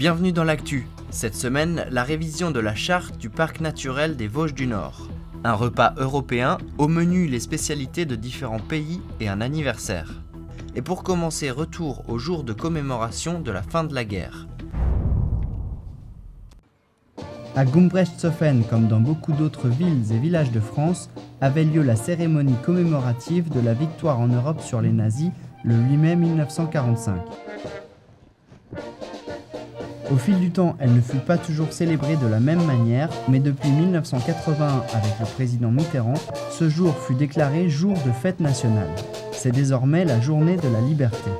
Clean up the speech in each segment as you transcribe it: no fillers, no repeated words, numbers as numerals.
Bienvenue dans l'actu. Cette semaine, la révision de la charte du parc naturel des Vosges du Nord. Un repas européen, au menu les spécialités de différents pays et un anniversaire. Et pour commencer, retour au jour de commémoration de la fin de la guerre. À Gumbrechtshofen, comme dans beaucoup d'autres villes et villages de France, avait lieu la cérémonie commémorative de la victoire en Europe sur les nazis le 8 mai 1945. Au fil du temps, elle ne fut pas toujours célébrée de la même manière, mais depuis 1981 avec le président Mitterrand, ce jour fut déclaré jour de fête nationale. C'est désormais la journée de la liberté.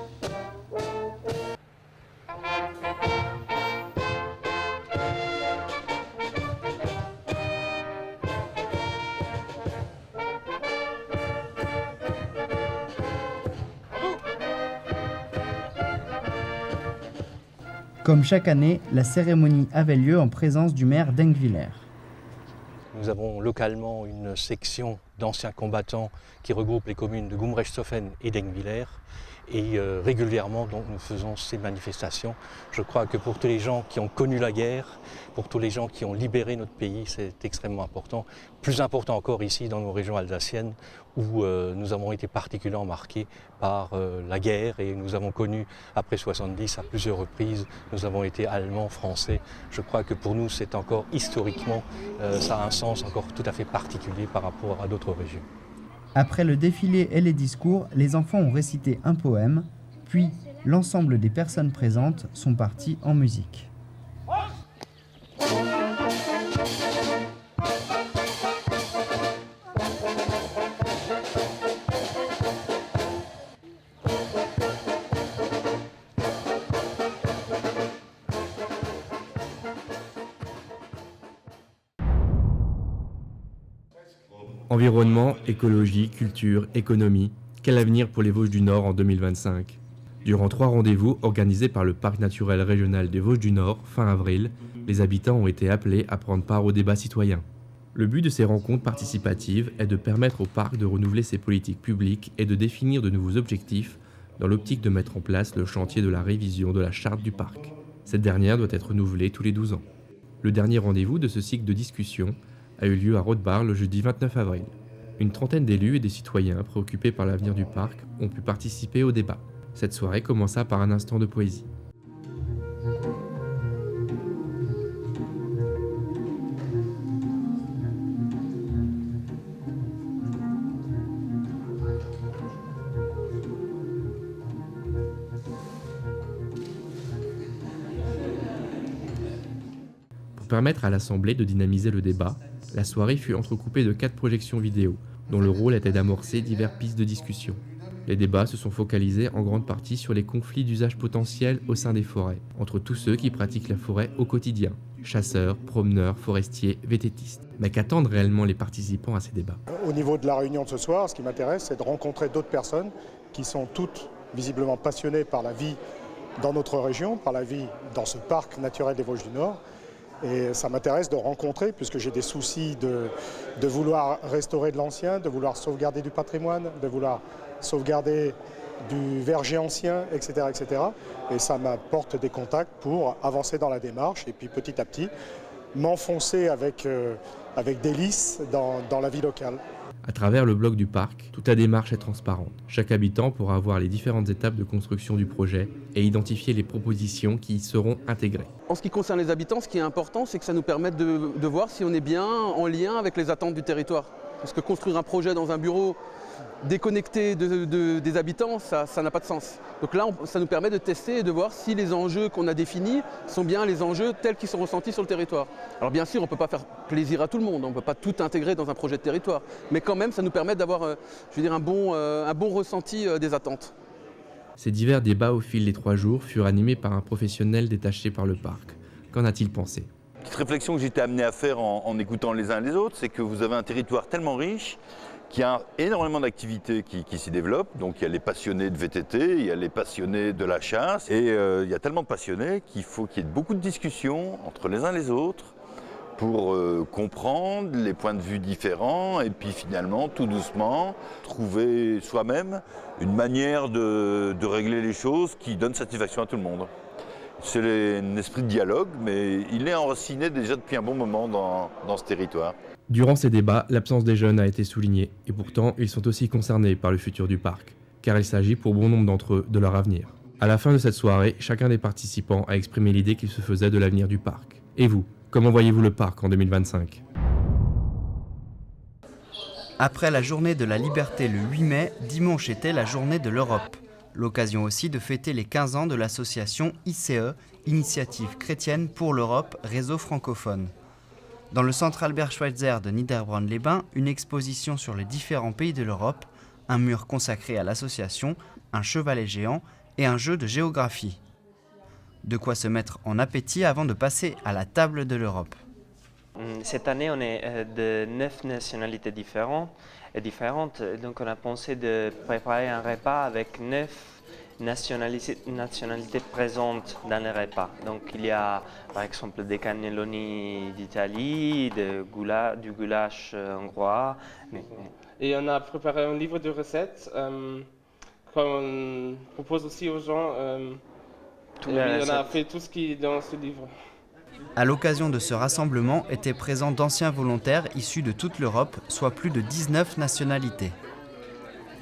Comme chaque année, la cérémonie avait lieu en présence du maire d'Enghwiller. Nous avons localement une section d'anciens combattants qui regroupe les communes de Gumbrechtshofen et d'Enghwiller. Et régulièrement, donc, nous faisons ces manifestations. Je crois que pour tous les gens qui ont connu la guerre, pour tous les gens qui ont libéré notre pays, c'est extrêmement important. Plus important encore ici dans nos régions alsaciennes où nous avons été particulièrement marqués par la guerre et nous avons connu après 70 à plusieurs reprises, nous avons été allemands, français. Je crois que pour nous c'est encore historiquement, ça a un sens encore tout à fait particulier par rapport à d'autres régions. Après le défilé et les discours, les enfants ont récité un poème, puis l'ensemble des personnes présentes sont partis en musique. Environnement, écologie, culture, économie, quel avenir pour les Vosges du Nord en 2025 ? Durant 3 rendez-vous organisés par le Parc naturel régional des Vosges du Nord, fin avril, les habitants ont été appelés à prendre part au débat citoyen. Le but de ces rencontres participatives est de permettre au parc de renouveler ses politiques publiques et de définir de nouveaux objectifs dans l'optique de mettre en place le chantier de la révision de la charte du parc. Cette dernière doit être renouvelée tous les 12 ans. Le dernier rendez-vous de ce cycle de discussion a eu lieu à Rothbar le jeudi 29 avril. Une trentaine d'élus et des citoyens préoccupés par l'avenir du parc ont pu participer au débat. Cette soirée commença par un instant de poésie. Pour permettre à l'Assemblée de dynamiser le débat, la soirée fut entrecoupée de 4 projections vidéo, dont le rôle était d'amorcer diverses pistes de discussion. Les débats se sont focalisés en grande partie sur les conflits d'usage potentiels au sein des forêts, entre tous ceux qui pratiquent la forêt au quotidien, chasseurs, promeneurs, forestiers, vététistes. Mais qu'attendent réellement les participants à ces débats ? Au niveau de la réunion de ce soir, ce qui m'intéresse, c'est de rencontrer d'autres personnes qui sont toutes visiblement passionnées par la vie dans notre région, par la vie dans ce parc naturel des Vosges du Nord. Et ça m'intéresse de rencontrer, puisque j'ai des soucis de vouloir restaurer de l'ancien, de vouloir sauvegarder du patrimoine, de vouloir sauvegarder du verger ancien, etc., etc. Et ça m'apporte des contacts pour avancer dans la démarche et puis petit à petit m'enfoncer avec délice dans la vie locale. À travers le bloc du parc, toute la démarche est transparente. Chaque habitant pourra voir les différentes étapes de construction du projet et identifier les propositions qui y seront intégrées. En ce qui concerne les habitants, ce qui est important, c'est que ça nous permette de voir si on est bien en lien avec les attentes du territoire. Parce que construire un projet dans un bureau déconnecté des habitants, ça n'a pas de sens. Donc là, ça nous permet de tester et de voir si les enjeux qu'on a définis sont bien les enjeux tels qu'ils sont ressentis sur le territoire. Alors bien sûr, on ne peut pas faire plaisir à tout le monde, on ne peut pas tout intégrer dans un projet de territoire, mais quand même, ça nous permet d'avoir un bon ressenti des attentes. Ces divers débats au fil des 3 jours furent animés par un professionnel détaché par le parc. Qu'en a-t-il pensé ? Petite réflexion que j'étais amené à faire en écoutant les uns les autres, c'est que vous avez un territoire tellement riche qu'il y a énormément d'activités qui s'y développent. Donc il y a les passionnés de VTT, il y a les passionnés de la chasse, et il y a tellement de passionnés qu'il faut qu'il y ait beaucoup de discussions entre les uns les autres pour comprendre les points de vue différents et puis finalement, tout doucement, trouver soi-même une manière de régler les choses qui donne satisfaction à tout le monde. C'est un esprit de dialogue, mais il est enraciné déjà depuis un bon moment dans ce territoire. Durant ces débats, l'absence des jeunes a été soulignée, et pourtant ils sont aussi concernés par le futur du parc, car il s'agit pour bon nombre d'entre eux de leur avenir. À la fin de cette soirée, chacun des participants a exprimé l'idée qu'il se faisait de l'avenir du parc. Et vous, comment voyez-vous le parc en 2025 ? Après la journée de la liberté le 8 mai, dimanche était la journée de l'Europe. L'occasion aussi de fêter les 15 ans de l'association ICE, Initiative chrétienne pour l'Europe, réseau francophone. Dans le centre Albert Schweitzer de Niederbronn-les-Bains, une exposition sur les différents pays de l'Europe, un mur consacré à l'association, un chevalet géant et un jeu de géographie. De quoi se mettre en appétit avant de passer à la table de l'Europe. Cette année, on est de 9 nationalités différentes. Donc on a pensé de préparer un repas avec 9 nationalités présentes dans le repas. Donc il y a par exemple des cannelloni d'Italie, du goulash hongrois. Et on a préparé un livre de recettes qu'on propose aussi aux gens. On a fait tout ce qui est dans ce livre. À l'occasion de ce rassemblement étaient présents d'anciens volontaires issus de toute l'Europe, soit plus de 19 nationalités.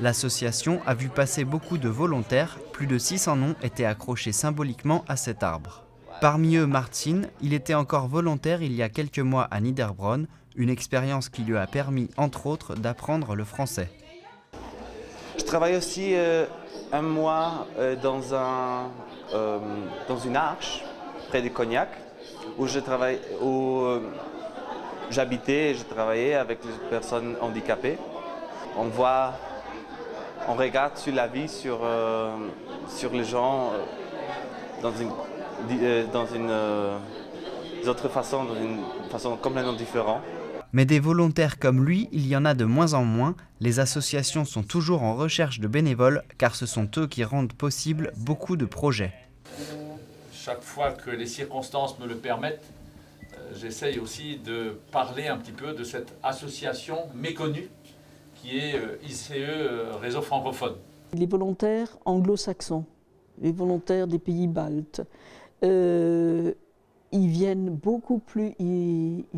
L'association a vu passer beaucoup de volontaires, plus de 600 noms étaient accrochés symboliquement à cet arbre. Parmi eux, Martin, il était encore volontaire il y a quelques mois à Niederbronn, une expérience qui lui a permis, entre autres, d'apprendre le français. Je travaille aussi un mois dans une arche près de Cognac, où j'habitais et je travaillais avec les personnes handicapées. On regarde sur la vie, sur les gens dans une autre façon, dans une façon complètement différente. Mais des volontaires comme lui, il y en a de moins en moins. Les associations sont toujours en recherche de bénévoles, car ce sont eux qui rendent possible beaucoup de projets. Chaque fois que les circonstances me le permettent, j'essaye aussi de parler un petit peu de cette association méconnue qui est ICE Réseau francophone. Les volontaires anglo-saxons, les volontaires des pays baltes, ils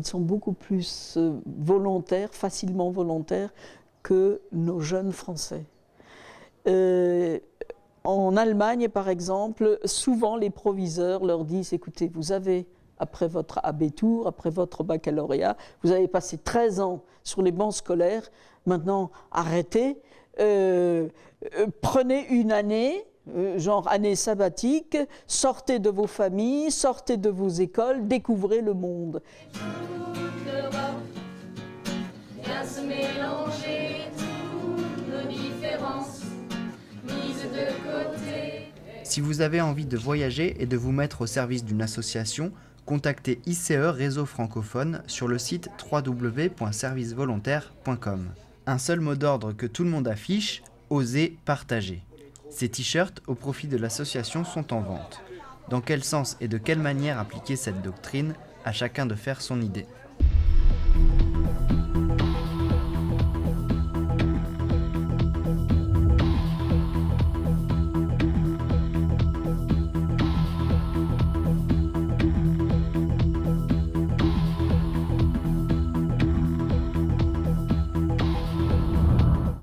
sont beaucoup plus volontaires, facilement volontaires que nos jeunes Français. En Allemagne, par exemple, souvent les proviseurs leur disent « Écoutez, vous avez, après votre Abitur, après votre baccalauréat, vous avez passé 13 ans sur les bancs scolaires, maintenant arrêtez, prenez une année, genre année sabbatique, sortez de vos familles, sortez de vos écoles, découvrez le monde. » Se mélanger toutes nos différences mises de côté. Si vous avez envie de voyager et de vous mettre au service d'une association, contactez ICE Réseau francophone sur le site www.servicevolontaire.com. Un seul mot d'ordre que tout le monde affiche, oser partager. Ces t-shirts au profit de l'association sont en vente. Dans quel sens et de quelle manière appliquer cette doctrine, à chacun de faire son idée.